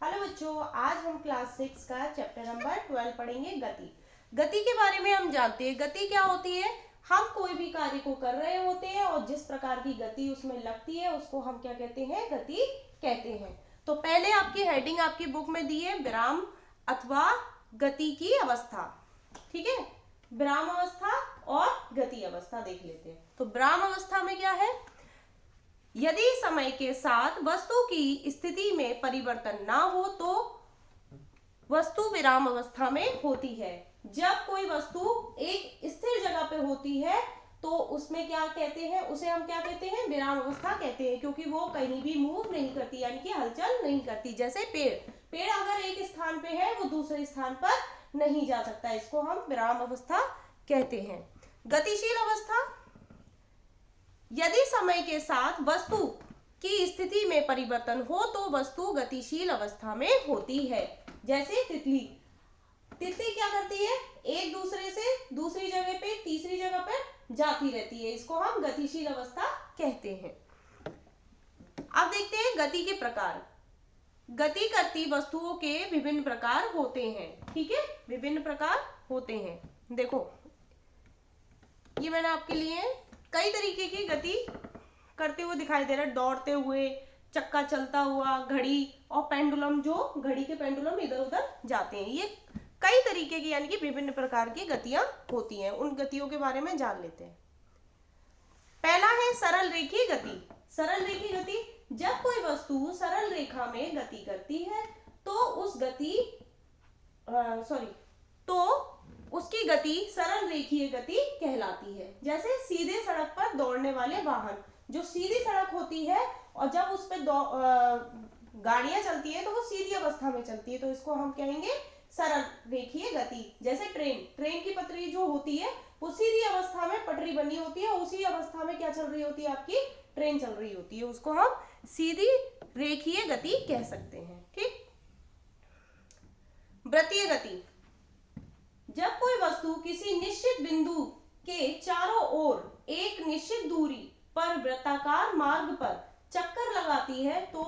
Hello बच्चों, आज हम क्लास 6 का चैप्टर नंबर 12 पढ़ेंगे गति। गति के बारे में हम जानते हैं। गति क्या होती है? हम कोई भी कार्य को कर रहे होते हैं और जिस प्रकार की गति उसमें लगती है उसको हम क्या कहते हैं? गति कहते हैं। तो पहले आपकी हेडिंग आपकी बुक में दी है विराम अथवा गति की अवस्था। ठीक है, विराम अवस्था और गति अवस्था देख लेते हैं। तो विराम अवस्था में क्या है? यदि समय के साथ वस्तु की स्थिति में परिवर्तन ना हो तो वस्तु विराम अवस्था में होती है। जब कोई वस्तु एक स्थिर जगह पे होती है तो उसमें क्या कहते हैं? उसे हम क्या कहते हैं? विराम अवस्था कहते हैं, क्योंकि वो कहीं भी मूव नहीं करती, यानी कि हलचल नहीं करती। जैसे पेड़ अगर एक स्थान पे है वो दूसरे स्थान पर नहीं जा सकता, इसको हम विराम अवस्था कहते हैं। गतिशील अवस्था, यदि समय के साथ वस्तु की स्थिति में परिवर्तन हो तो वस्तु गतिशील अवस्था में होती है। जैसे तितली क्या करती है? एक दूसरे से दूसरी जगह पे तीसरी जगह पर जाती रहती है, इसको हम गतिशील अवस्था कहते हैं। अब देखते हैं गति के प्रकार। गति करती वस्तुओं के विभिन्न प्रकार होते हैं। ठीक है, विभिन्न प्रकार होते हैं। देखो, ये मैंने आपके लिए कई तरीके की गति करते हुए दिखाई दे रहा है। दौड़ते हुए, चक्का चलता हुआ, घड़ी और पेंडुलम, जो घड़ी के पेंडुलम इधर उधर जाते हैं। ये कई तरीके की यानी कि विभिन्न प्रकार की गतियां होती हैं। उन गतियों के बारे में जान लेते हैं। पहला है सरल रेखीय गति। सरल रेखीय गति, जब कोई वस्तु सरल रेखा में गति करती है तो उसकी गति सरल रेखीय गति कहलाती है। जैसे सीधे सड़क पर दौड़ने वाले वाहन, जो सीधी सड़क होती है और जब उस पर गाड़ियां चलती है तो वो सीधी अवस्था में चलती है, तो इसको हम कहेंगे सरल रेखीय गति। जैसे ट्रेन की पटरी जो होती है वो सीधी अवस्था में पटरी बनी होती है, उसी अवस्था में क्या चल रही होती है? आपकी ट्रेन चल रही होती है, उसको हम सीधी रेखीय गति कह सकते हैं। ठीक। वृत्तीय गति, जब कोई वस्तु किसी निश्चित बिंदु के चारों ओर एक निश्चित दूरी पर वृत्ताकार मार्ग पर चक्कर लगाती है तो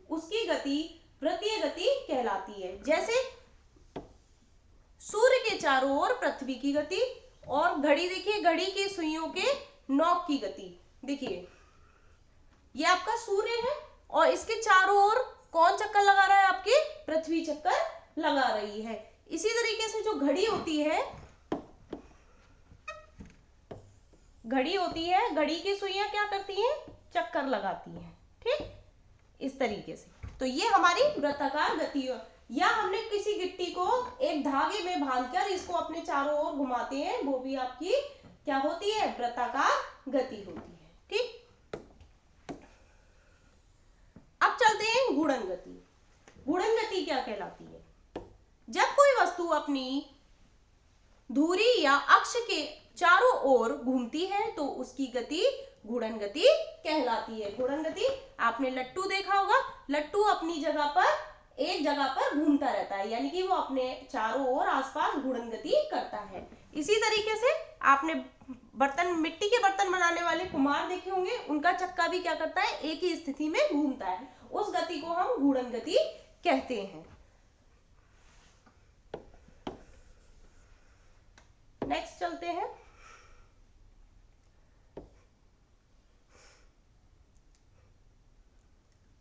उसकी गति वृत्तीय गति कहलाती है। जैसे सूर्य के चारों ओर पृथ्वी की गति, और घड़ी देखिए, घड़ी की सुइयों के नॉक की गति। देखिए, ये आपका सूर्य है और इसके चारों ओर कौन चक्कर लगा रहा है? आपकी पृथ्वी चक्कर लगा रही है। इसी तरीके से जो घड़ी होती है, घड़ी की सुइयां क्या करती हैं? चक्कर लगाती हैं। ठीक, इस तरीके से। तो ये हमारी वृत्ताकार गति है। या हमने किसी गिट्टी को एक धागे में बांधकर इसको अपने चारों ओर घुमाते हैं, वो भी आपकी क्या होती है? वृत्ताकार गति होती है। ठीक। अब चलते हैं घूर्णन गति। घूर्णन गति क्या कहलाती है? जब कोई वस्तु अपनी धुरी या अक्ष के चारों ओर घूमती है तो उसकी गति घूर्णन गति कहलाती है। घूर्णन गति, आपने लट्टू देखा होगा। लट्टू अपनी जगह पर एक जगह पर घूमता रहता है, यानी कि वो अपने चारों ओर आसपास घूर्णन गति करता है। इसी तरीके से आपने मिट्टी के बर्तन बनाने वाले कुम्हार देखे होंगे, उनका चक्का भी क्या करता है? एक ही स्थिति में घूमता है। उस गति को हम घूर्णन गति कहते हैं। नेक्स्ट चलते हैं।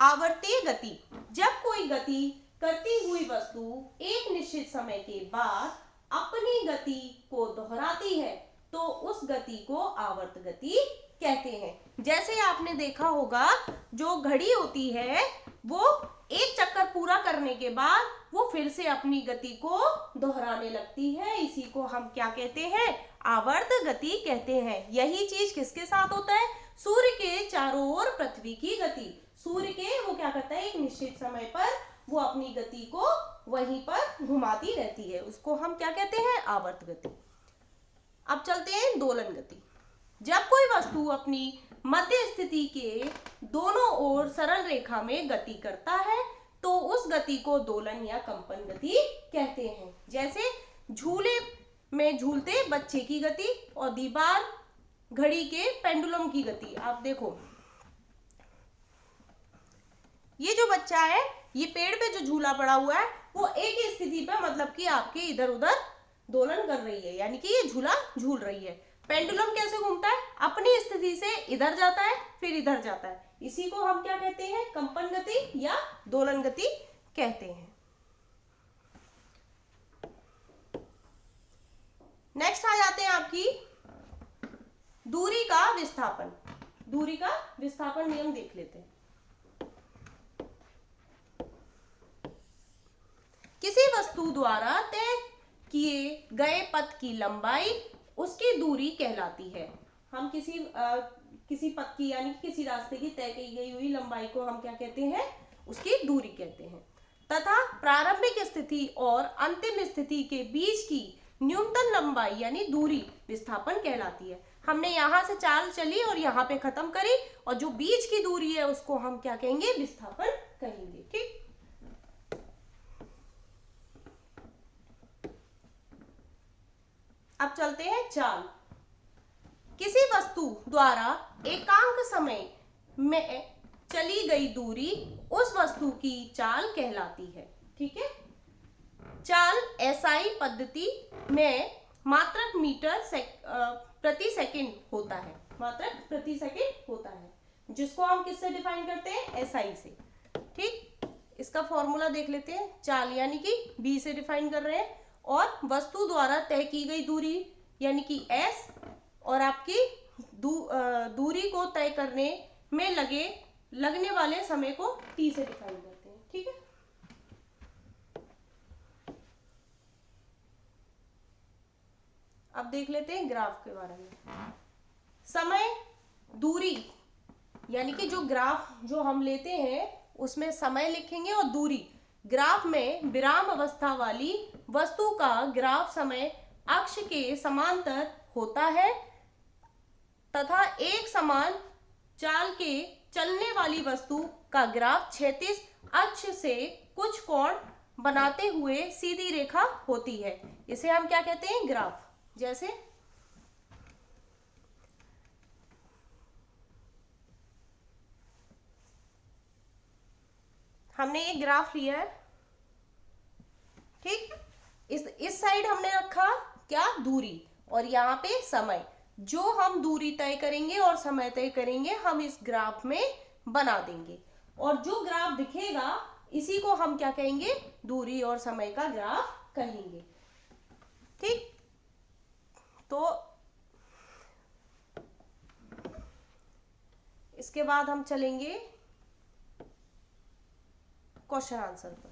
आवर्तीय गति, जब कोई गति करती हुई वस्तु एक निश्चित समय के बाद अपनी गति को दोहराती है तो उस गति को आवर्त गति कहते हैं। जैसे आपने देखा होगा, जो घड़ी होती है वो एक चक्कर पूरा करने के बाद वो फिर से अपनी गति को दोहराने लगती है, इसी को हम क्या कहते हैं? आवर्त गति कहते हैं। यही चीज किसके साथ होता है? सूर्य के चारों ओर पृथ्वी की गति। सूर्य के वो क्या करता है? एक निश्चित समय पर वो अपनी गति को वहीं पर घुमाती रहती है, उसको हम क्या कहते हैं? आवर्त गति। अब चलते हैं दोलन गति। जब कोई वस्तु अपनी मध्य स्थिति के दोनों ओर सरल रेखा में गति करता है तो उस गति को दोलन या कंपन गति कहते हैं। जैसे झूले में झूलते बच्चे की गति और दीवार घड़ी के पेंडुलम की गति। आप देखो, ये जो बच्चा है ये पेड़ पे जो झूला पड़ा हुआ है वो एक ही स्थिति पे मतलब कि आपके इधर उधर दोलन कर रही है, यानी कि ये झूला झूल रही है। पेंडुलम कैसे घूमता है? अपनी स्थिति से इधर जाता है फिर इधर जाता है, इसी को हम क्या कहते हैं? कंपन गति या दोलन गति कहते हैं। नेक्स्ट आ जाते हैं आपकी दूरी का विस्थापन। दूरी का विस्थापन नियम देख लेते हैं। किसी वस्तु द्वारा तय किए गए पथ की लंबाई उसकी दूरी कहलाती है। हम किसी पथ की यानी किसी रास्ते की तय की गई हुई लंबाई को हम क्या कहते हैं? उसकी दूरी कहते हैं। तथा प्रारंभिक स्थिति और अंतिम स्थिति के बीच की न्यूनतम लंबाई यानी दूरी विस्थापन कहलाती है। हमने यहाँ से चाल चली और यहाँ पे खत्म करी, और जो बीच की दूरी है उसको हम क्या कहेंगे? विस्थापन कहेंगे। ठीक, अब चलते हैं चाल। किसी वस्तु द्वारा एकांक समय में चली गई दूरी उस वस्तु की चाल कहलाती है। ठीक है, चाल एसआई पद्धति में मात्रक मीटर प्रति सेकंड होता है। मात्रक प्रति सेकंड होता है, जिसको हम किससे डिफाइन करते हैं? एसआई से। ठीक, इसका फॉर्मूला देख लेते हैं। चाल यानी कि बी से डिफाइन कर रहे हैं, और वस्तु द्वारा तय की गई दूरी यानी कि एस, और आपकी दूरी को तय करने में लगने वाले समय को टी से डिफाइन करते हैं। ठीक है, अब देख लेते हैं ग्राफ के बारे में। समय, दूरी यानी कि जो ग्राफ जो हम लेते हैं उसमें समय लिखेंगे और दूरी। ग्राफ में विराम अवस्था वाली वस्तु का ग्राफ समय अक्ष के समांतर होता है तथा एक समान चाल के चलने वाली वस्तु का ग्राफ क्षैतिज अक्ष से कुछ कोण बनाते हुए सीधी रेखा होती है। इसे हम क्या कहते हैं? ग्राफ। जैसे हमने एक ग्राफ लिया है, ठीक, इस साइड हमने रखा क्या? दूरी, और यहाँ पे समय। जो हम दूरी तय करेंगे और समय तय करेंगे हम इस ग्राफ में बना देंगे, और जो ग्राफ दिखेगा इसी को हम क्या कहेंगे? दूरी और समय का ग्राफ कहेंगे। ठीक, तो इसके बाद हम चलेंगे क्वेश्चन आंसर पर।